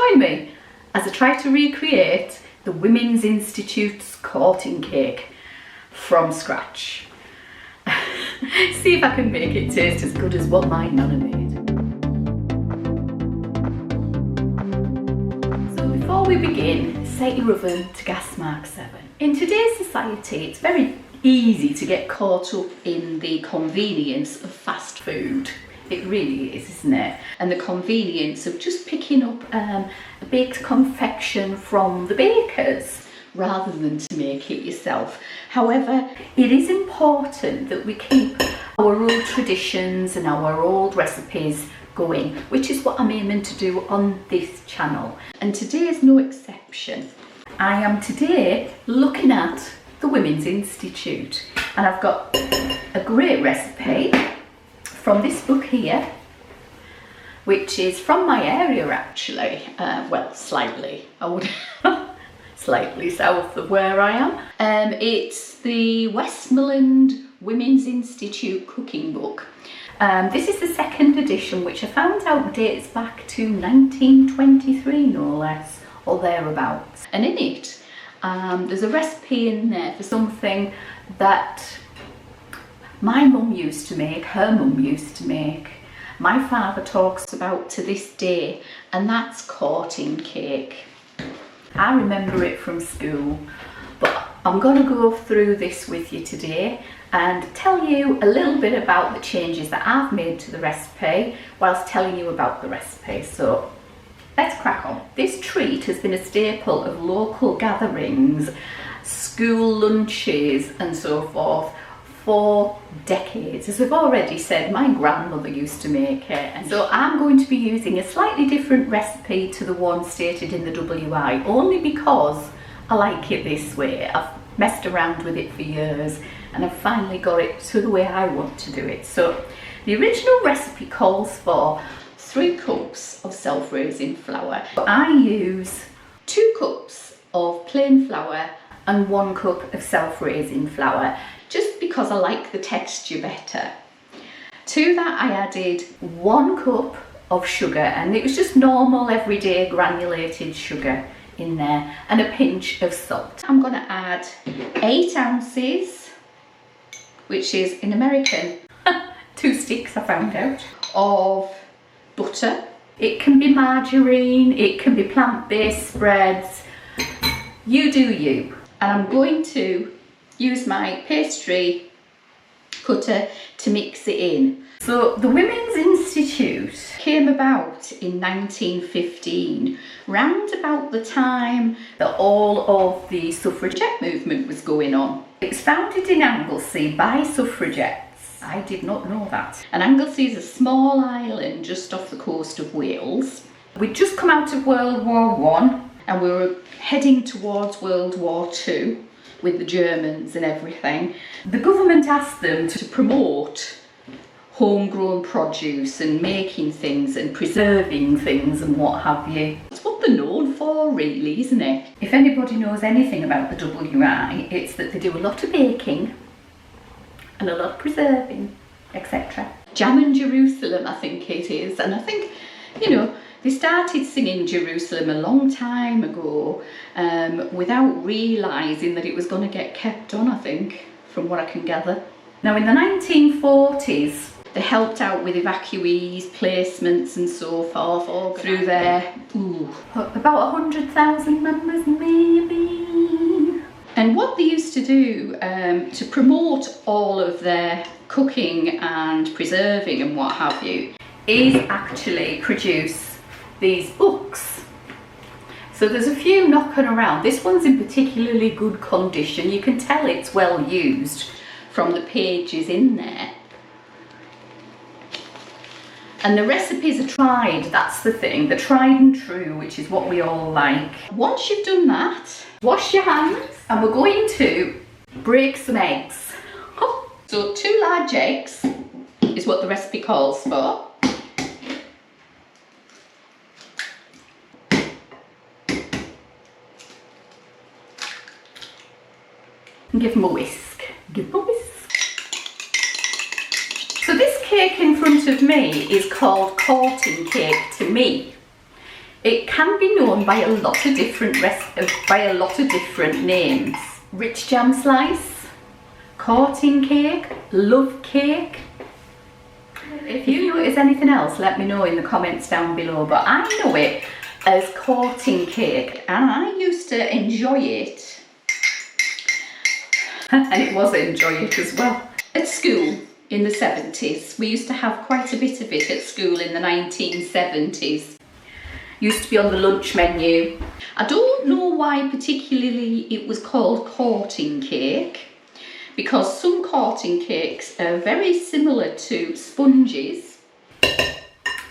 Join me as I try to recreate the Women's Institute's courting cake from scratch. See if I can make it taste as good as what my nana made. So before we begin, set your oven to gas mark 7. In today's society, it's very easy to get caught up in the convenience of fast food. It really is, isn't it? And the convenience of just picking up a baked confection from the bakers rather than to make it yourself. However, it is important that we keep our old traditions and our old recipes going, which is what I'm aiming to do on this channel. And today is no exception. I am today looking at the Women's Institute, and I've got a great recipe from this book here, which is from my area actually, well, slightly, I would slightly south of where I am. It's the Westmoreland Women's Institute cooking book. This is the second edition, which I found out dates back to 1923 no less, or thereabouts. And in it, there's a recipe in there for something that my mum used to make, her mum used to make, my father talks about to this day, and that's courting cake. I remember it from school, but I'm going to go through this with you today and tell you a little bit about the changes that I've made to the recipe whilst telling you about the recipe. So let's crack on. This treat has been a staple of local gatherings, school lunches and so forth for decades. As I've already said, my grandmother used to make it, and so I'm going to be using a slightly different recipe to the one stated in the WI, only because I like it this way. I've messed around with it for years and I've finally got it to the way I want to do it. So the original recipe calls for 3 cups of self-raising flour. I use 2 cups of plain flour and 1 cup of self-raising flour, just because I like the texture better. To that I added 1 cup of sugar, and it was just normal everyday granulated sugar in there, and a pinch of salt. I'm going to add 8 ounces, which is in American 2 sticks I found out, of butter. It can be margarine, it can be plant-based spreads, you do you. And I'm going to use my pastry cutter to mix it in. So the Women's Institute came about in 1915, round about the time that all of the suffragette movement was going on. It was founded in Anglesey by suffragettes. I did not know that. And Anglesey is a small island just off the coast of Wales. We'd just come out of World War I and we were heading towards World War II with the Germans and everything. The government asked them to promote homegrown produce and making things and preserving things and what have you. It's what they're known for really, isn't it? If anybody knows anything about the WI, it's that they do a lot of baking and a lot of preserving, etc. Jam in Jerusalem, I think it is, and I think, you know, they started singing Jerusalem a long time ago without realising that it was going to get kept on, I think, from what I can gather. Now in the 1940s, they helped out with evacuees, placements and so forth through their, about 100,000 members maybe. And what they used to do to promote all of their cooking and preserving and what have you is actually produce these books. So there's a few knocking around. This one's in particularly good condition. You can tell it's well used from the pages in there. And the recipes are tried, that's the thing. They're tried and true, which is what we all like. Once you've done that, wash your hands, and we're going to break some eggs. So 2 large eggs is what the recipe calls for. And give them a whisk. Give them a whisk. So this cake in front of me is called courting cake to me. It can be known by a lot of different names. Rich jam slice, courting cake, love cake. If you notice anything else, let me know in the comments down below, but I know it as courting cake, and I used to enjoy it, and it was enjoyed as well. At school in the 70s, we used to have quite a bit of it at school in the 1970s. Used to be on the lunch menu. I don't know why particularly it was called courting cake, because some courting cakes are very similar to sponges.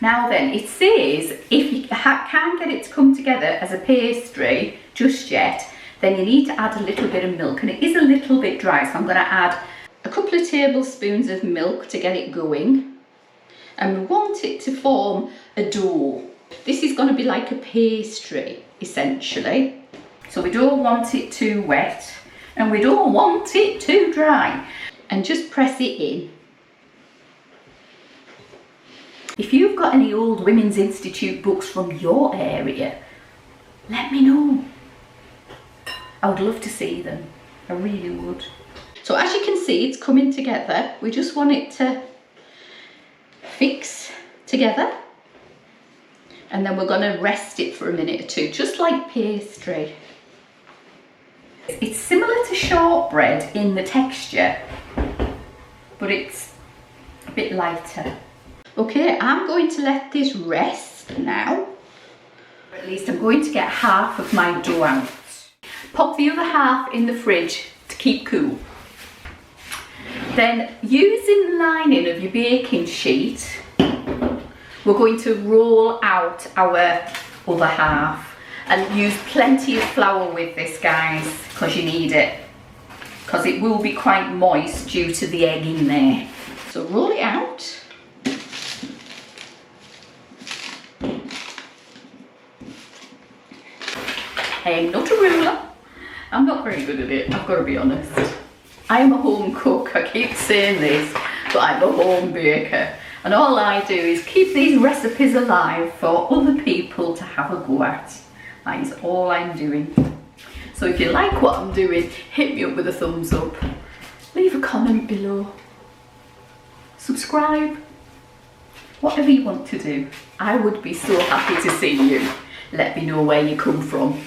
Now then, it says if you can't get it to come together as a pastry just yet, then you need to add a little bit of milk, and it is a little bit dry, so I'm going to add a couple of tablespoons of milk to get it going, and we want it to form a dough. This is going to be like a pastry essentially, so we don't want it too wet and we don't want it too dry, and just press it in. If you've got any old Women's Institute books from your area, let me know. I would love to see them, I really would. So as you can see, it's coming together. We just want it to fix together, and then we're going to rest it for a minute or two, just like pastry. It's similar to shortbread in the texture, but it's a bit lighter. Okay, I'm going to let this rest now. Or at least I'm going to get half of my dough out. Pop the other half in the fridge to keep cool. Then, using the lining of your baking sheet, we're going to roll out our other half, and use plenty of flour with this, guys, because you need it, because it will be quite moist due to the egg in there. So roll it out. I am not a ruler. I'm not very good at it, I've got to be honest. I am a home cook, I keep saying this, but I'm a home baker. And all I do is keep these recipes alive for other people to have a go at. That is all I'm doing. So if you like what I'm doing, hit me up with a thumbs up. Leave a comment below. Subscribe. Whatever you want to do. I would be so happy to see you. Let me know where you come from.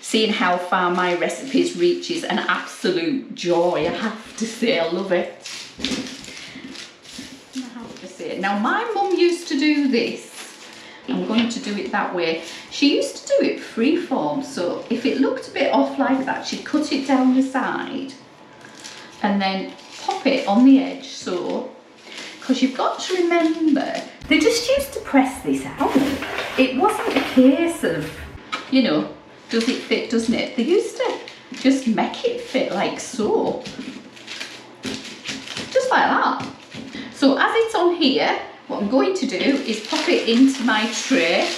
Seeing how far my recipes reach is an absolute joy, I have to say. I love it. I have to say it. Now my mum used to do this. I'm going to do it that way. She used to do it freeform, so if it looked a bit off like that, she'd cut it down the side and then pop it on the edge, so, because you've got to remember, they just used to press this out. It wasn't a case of, you know, does it fit, doesn't it? They used to just make it fit like so. Just like that. So as it's on here, what I'm going to do is pop it into my tray.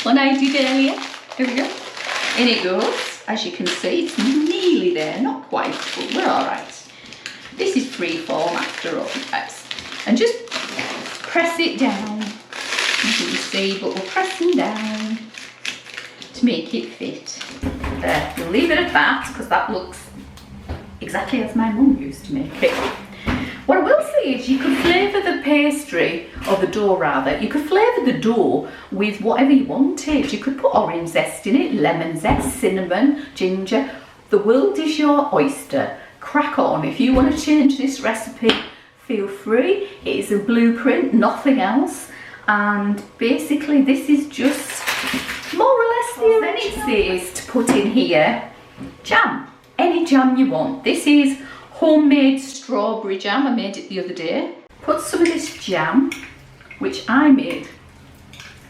What I did earlier. Here we go. In it goes. As you can see, it's nearly there. Not quite, but we're all right. This is freeform after all. And just press it down. You can see, but we're pressing down to make it fit. There. We'll leave it at that because that looks exactly as my mum used to make it. What I will say is you could flavour the pastry, or the dough rather, you could flavour the dough with whatever you wanted. You could put orange zest in it, lemon zest, cinnamon, ginger. The world is your oyster. Crack on. If you want to change this recipe, feel free. It is a blueprint, nothing else. And basically this is just more or less the original. Then it says to put in here jam. Any jam you want. This is homemade strawberry jam. I made it the other day. Put some of this jam, which I made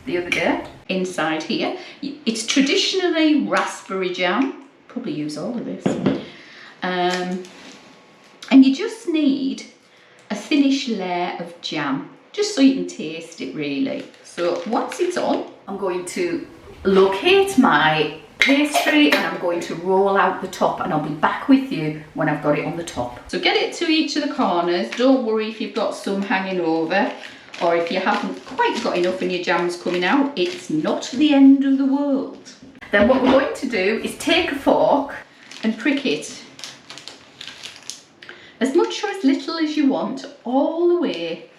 the other day, inside here. It's traditionally raspberry jam. Probably use all of this. And you just need a thinnish layer of jam, just so you can taste it really. So once it's on, I'm going to locate my pastry and I'm going to roll out the top, and I'll be back with you when I've got it on the top. So get it to each of the corners. Don't worry if you've got some hanging over. or if you haven't quite got enough and your jam's coming out, it's not the end of the world. Then what we're going to do is take a fork and prick it as much or as little as you want, all the way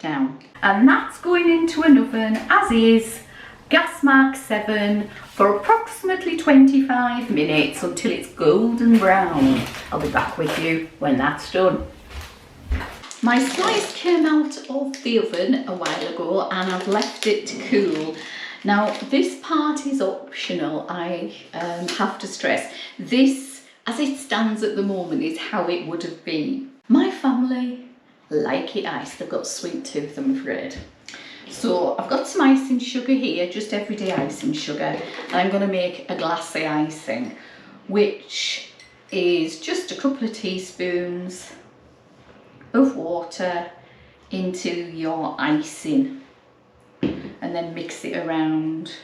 down. And that's going into an oven as is, gas mark 7, for approximately 25 minutes until it's golden brown. I'll be back with you when that's done. My slice came out of the oven a while ago and I've left it to cool. Now this part is optional, I have to stress. This, as it stands at the moment, is how it would have been. My family like it iced. They've got sweet tooth, I'm afraid. So I've got some icing sugar here, just everyday icing sugar, and I'm going to make a glassy icing, which is just a couple of teaspoons of water into your icing and then mix it around.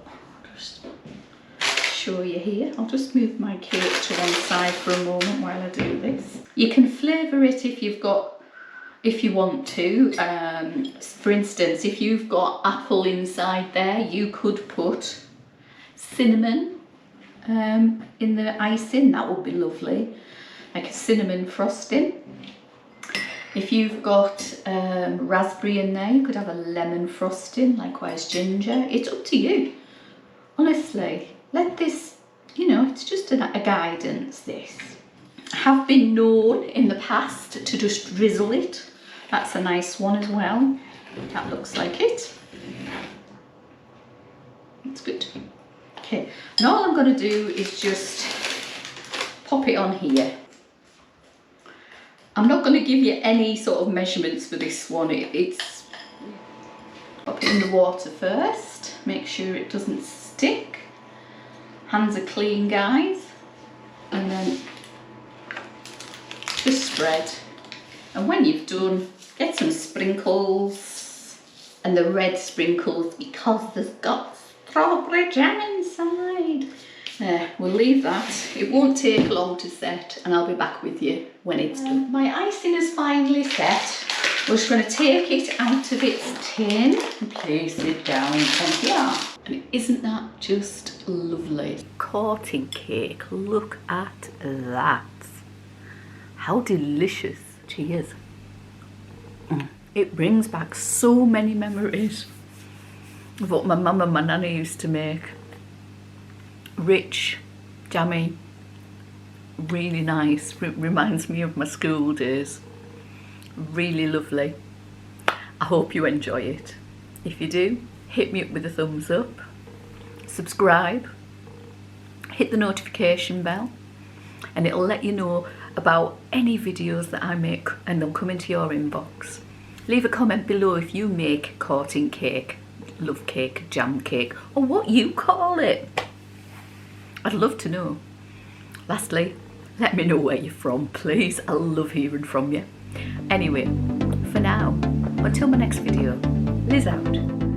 I'll just show you here. I'll just move my cake to one side for a moment while I do this. You can flavour it if you want to. For instance, if you've got apple inside there, you could put cinnamon in the icing. That would be lovely, like a cinnamon frosting. If you've got raspberry in there, you could have a lemon frosting, likewise ginger. It's up to you. Honestly, let this, you know, it's just a guidance, this. I have been known in the past to just drizzle it. That's a nice one as well. That looks like it. It's good. Okay, and all I'm going to do is just pop it on here. I'm not going to give you any sort of measurements for this one. It's pop it in the water first. Make sure it doesn't stick. Hands are clean, guys. And then just spread. And when you've done, get some sprinkles, and the red sprinkles because there's got strawberry jam inside. We'll leave that. It won't take long to set and I'll be back with you when it's done. My icing is finally set. We're just going to take it out of its tin and place it down on here. And isn't that just lovely? Coating cake, look at that. How delicious. Cheers. It brings back so many memories of what my mum and my nana used to make. Rich, jammy, really nice. Reminds me of my school days. Really lovely. I hope you enjoy it. If you do, hit me up with a thumbs up, subscribe, hit the notification bell, and it'll let you know about any videos that I make and they'll come into your inbox. Leave a comment below if you make coating cake, love cake, jam cake, or what you call it. I'd love to know. Lastly, let me know where you're from, please. I love hearing from you. Anyway, for now, until my next video, Liz out.